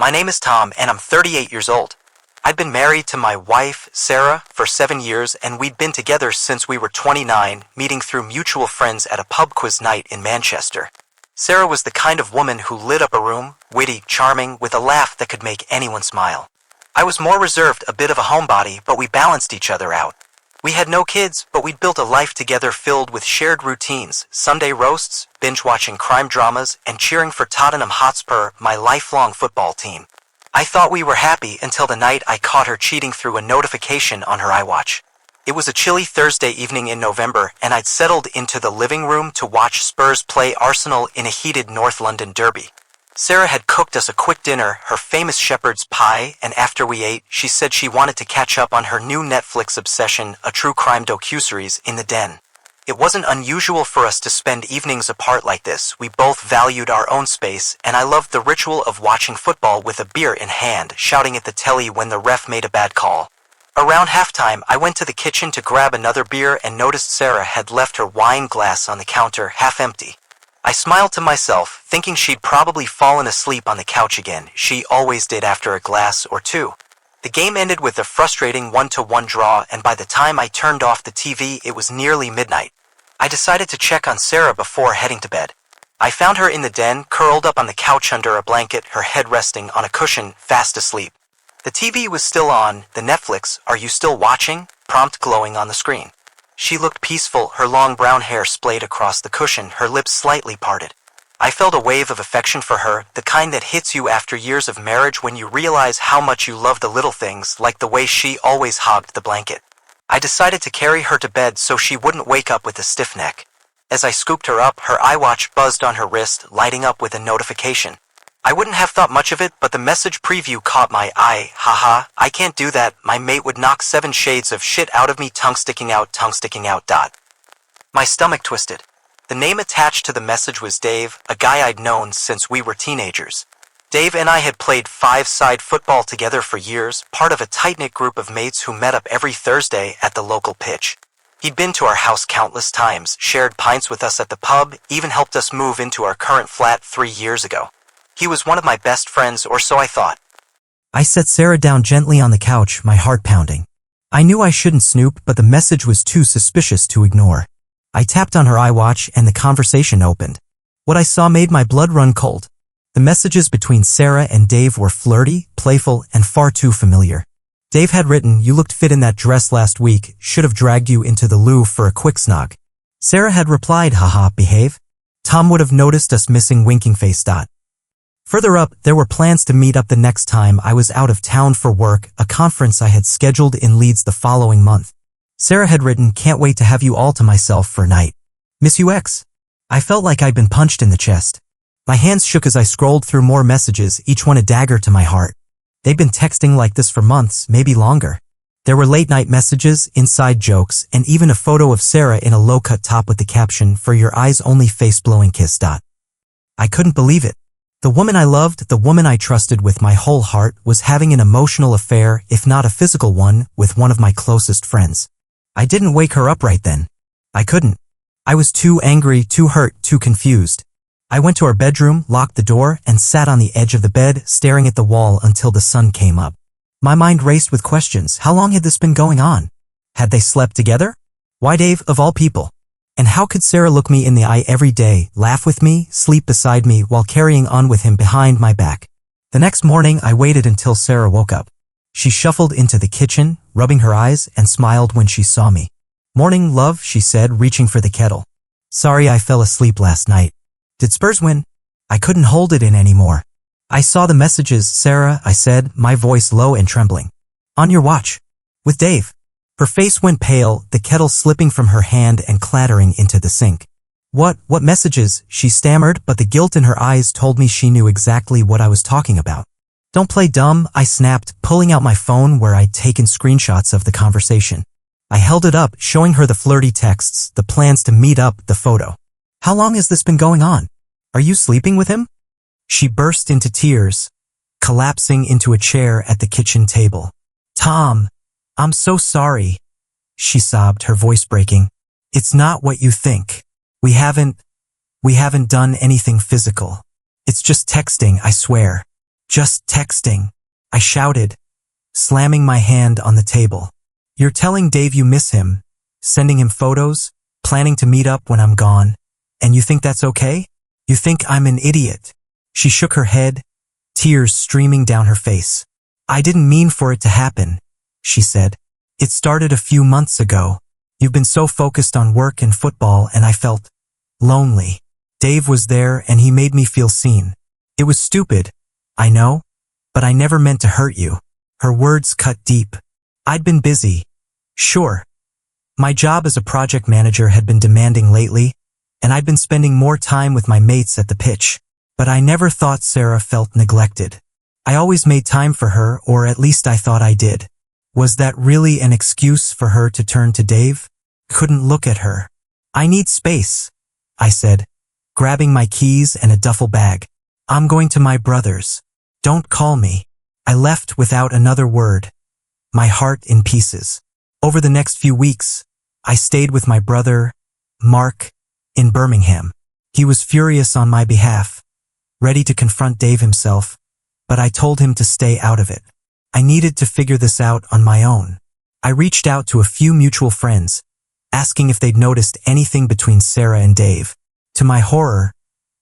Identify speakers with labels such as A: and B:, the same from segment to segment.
A: My name is Tom, and I'm 38 years old. I'd been married to my wife, Sarah, for 7 years, and we'd been together since we were 29, meeting through mutual friends at a pub quiz night in Manchester. Sarah was the kind of woman who lit up a room, witty, charming, with a laugh that could make anyone smile. I was more reserved, a bit of a homebody, but we balanced each other out. We had no kids, but we'd built a life together filled with shared routines, Sunday roasts, binge-watching crime dramas, and cheering for Tottenham Hotspur, my lifelong football team. I thought we were happy until the night I caught her cheating through a notification on her iWatch. It was a chilly Thursday evening in November, and I'd settled into the living room to watch Spurs play Arsenal in a heated North London derby. Sarah had cooked us a quick dinner, her famous shepherd's pie, and after we ate, she said she wanted to catch up on her new Netflix obsession, a true crime docuseries, In the Den. It wasn't unusual for us to spend evenings apart like this. We both valued our own space, and I loved the ritual of watching football with a beer in hand, shouting at the telly when the ref made a bad call. Around halftime, I went to the kitchen to grab another beer and noticed Sarah had left her wine glass on the counter, half empty. I smiled to myself, thinking she'd probably fallen asleep on the couch again. She always did after a glass or two. The game ended with a frustrating 1-1 draw, and by the time I turned off the TV, it was nearly midnight. I decided to check on Sarah before heading to bed. I found her in the den, curled up on the couch under a blanket, her head resting on a cushion, fast asleep. The TV was still on, the Netflix, "Are you still watching?" prompt glowing on the screen. She looked peaceful, her long brown hair splayed across the cushion, her lips slightly parted. I felt a wave of affection for her, the kind that hits you after years of marriage when you realize how much you love the little things, like the way she always hogged the blanket. I decided to carry her to bed so she wouldn't wake up with a stiff neck. As I scooped her up, her iWatch buzzed on her wrist, lighting up with a notification. I wouldn't have thought much of it, but the message preview caught my eye. Haha, I can't do that. My mate would knock 7 shades of shit out of me, tongue sticking out. My stomach twisted. The name attached to the message was Dave, a guy I'd known since we were teenagers. Dave and I had played 5-side football together for years, part of a tight-knit group of mates who met up every Thursday at the local pitch. He'd been to our house countless times, shared pints with us at the pub, even helped us move into our current flat 3 years ago. He was one of my best friends, or so I thought. I set Sarah down gently on the couch, my heart pounding. I knew I shouldn't snoop, but the message was too suspicious to ignore. I tapped on her iWatch and the conversation opened. What I saw made my blood run cold. The messages between Sarah and Dave were flirty, playful, and far too familiar. Dave had written, "You looked fit in that dress last week, should have dragged you into the loo for a quick snog." Sarah had replied, "Haha, behave." Tom would have noticed us missing winking face. Further up, there were plans to meet up the next time I was out of town for work, a conference I had scheduled in Leeds the following month. Sarah had written, "Can't wait to have you all to myself for a night. Miss you X." I felt like I'd been punched in the chest. My hands shook as I scrolled through more messages, each one a dagger to my heart. They'd been texting like this for months, maybe longer. There were late-night messages, inside jokes, and even a photo of Sarah in a low-cut top with the caption, "For your eyes only, face-blowing kiss." I couldn't believe it. The woman I loved, the woman I trusted with my whole heart, was having an emotional affair, if not a physical one, with one of my closest friends. I didn't wake her up right then. I couldn't. I was too angry, too hurt, too confused. I went to our bedroom, locked the door, and sat on the edge of the bed, staring at the wall until the sun came up. My mind raced with questions. How long had this been going on? Had they slept together? Why Dave, of all people? And how could Sarah look me in the eye every day, laugh with me, sleep beside me while carrying on with him behind my back? The next morning, I waited until Sarah woke up. She shuffled into the kitchen, rubbing her eyes, and smiled when she saw me. "Morning, love," she said, reaching for the kettle. "Sorry I fell asleep last night." "Did Spurs win?" I couldn't hold it in anymore. "I saw the messages, Sarah," I said, my voice low and trembling. "On your watch. With Dave." Her face went pale, the kettle slipping from her hand and clattering into the sink. What messages?" she stammered, but the guilt in her eyes told me she knew exactly what I was talking about. "Don't play dumb," I snapped, pulling out my phone where I'd taken screenshots of the conversation. I held it up, showing her the flirty texts, the plans to meet up, the photo. "How long has this been going on? Are you sleeping with him?" She burst into tears, collapsing into a chair at the kitchen table. "Tom, I'm so sorry," she sobbed, her voice breaking. "It's not what you think. We haven't done anything physical. It's just texting, I swear." Just texting, I shouted, slamming my hand on the table. You're telling Dave you miss him, sending him photos, planning to meet up when I'm gone, and you think that's okay? You think I'm an idiot? She shook her head, tears streaming down her face. I didn't mean for it to happen, she said. It started a few months ago. You've been so focused on work and football, and I felt lonely. Dave was there and he made me feel seen. It was stupid, I know, but I never meant to hurt you. Her words cut deep. I'd been busy. Sure. My job as a project manager had been demanding lately, and I'd been spending more time with my mates at the pitch. But I never thought Sarah felt neglected. I always made time for her, or at least I thought I did. Was that really an excuse for her to turn to Dave? Couldn't look at her. I need space, I said, grabbing my keys and a duffel bag. I'm going to my brother's. Don't call me. I left without another word, my heart in pieces. Over the next few weeks, I stayed with my brother, Mark, in Birmingham. He was furious on my behalf, ready to confront Dave himself, but I told him to stay out of it. I needed to figure this out on my own. I reached out to a few mutual friends, asking if they'd noticed anything between Sarah and Dave. To my horror,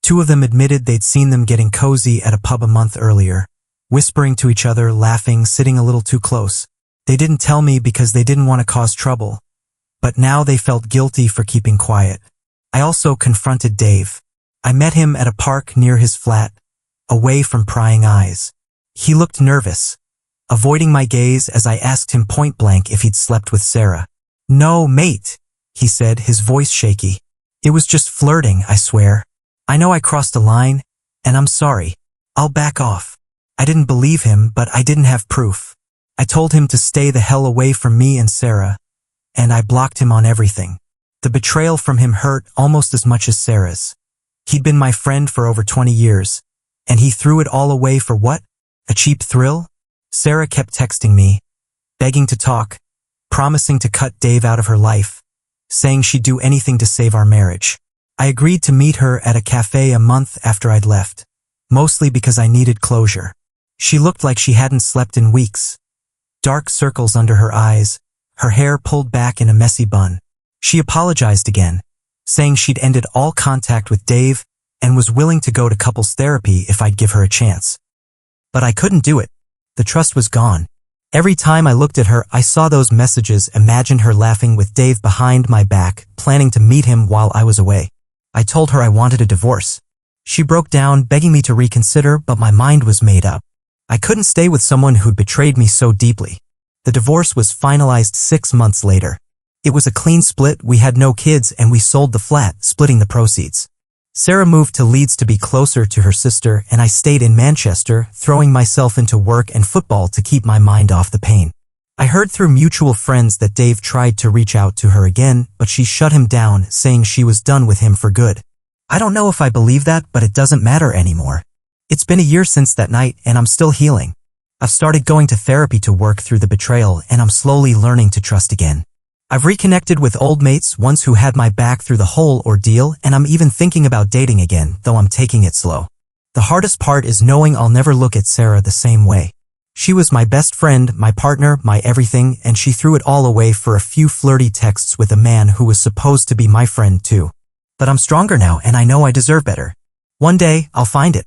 A: 2 of them admitted they'd seen them getting cozy at a pub a month earlier, whispering to each other, laughing, sitting a little too close. They didn't tell me because they didn't want to cause trouble, but now they felt guilty for keeping quiet. I also confronted Dave. I met him at a park near his flat, away from prying eyes. He looked nervous, avoiding my gaze as I asked him point blank if he'd slept with Sarah. No, mate, he said, his voice shaky. It was just flirting, I swear. I know I crossed a line, and I'm sorry. I'll back off. I didn't believe him, but I didn't have proof. I told him to stay the hell away from me and Sarah, and I blocked him on everything. The betrayal from him hurt almost as much as Sarah's. He'd been my friend for over 20 years, and he threw it all away for what? A cheap thrill? Sarah kept texting me, begging to talk, promising to cut Dave out of her life, saying she'd do anything to save our marriage. I agreed to meet her at a cafe a month after I'd left, mostly because I needed closure. She looked like she hadn't slept in weeks. Dark circles under her eyes, her hair pulled back in a messy bun. She apologized again, saying she'd ended all contact with Dave and was willing to go to couples therapy if I'd give her a chance. But I couldn't do it. The trust was gone. Every time I looked at her, I saw those messages, imagined her laughing with Dave behind my back, planning to meet him while I was away. I told her I wanted a divorce. She broke down, begging me to reconsider, but my mind was made up. I couldn't stay with someone who'd betrayed me so deeply. The divorce was finalized 6 months later. It was a clean split, we had no kids, and we sold the flat, splitting the proceeds. Sarah moved to Leeds to be closer to her sister, and I stayed in Manchester, throwing myself into work and football to keep my mind off the pain. I heard through mutual friends that Dave tried to reach out to her again, but she shut him down, saying she was done with him for good. I don't know if I believe that, but it doesn't matter anymore. It's been a year since that night, and I'm still healing. I've started going to therapy to work through the betrayal, and I'm slowly learning to trust again. I've reconnected with old mates, ones who had my back through the whole ordeal, and I'm even thinking about dating again, though I'm taking it slow. The hardest part is knowing I'll never look at Sarah the same way. She was my best friend, my partner, my everything, and she threw it all away for a few flirty texts with a man who was supposed to be my friend too. But I'm stronger now, and I know I deserve better. One day, I'll find it.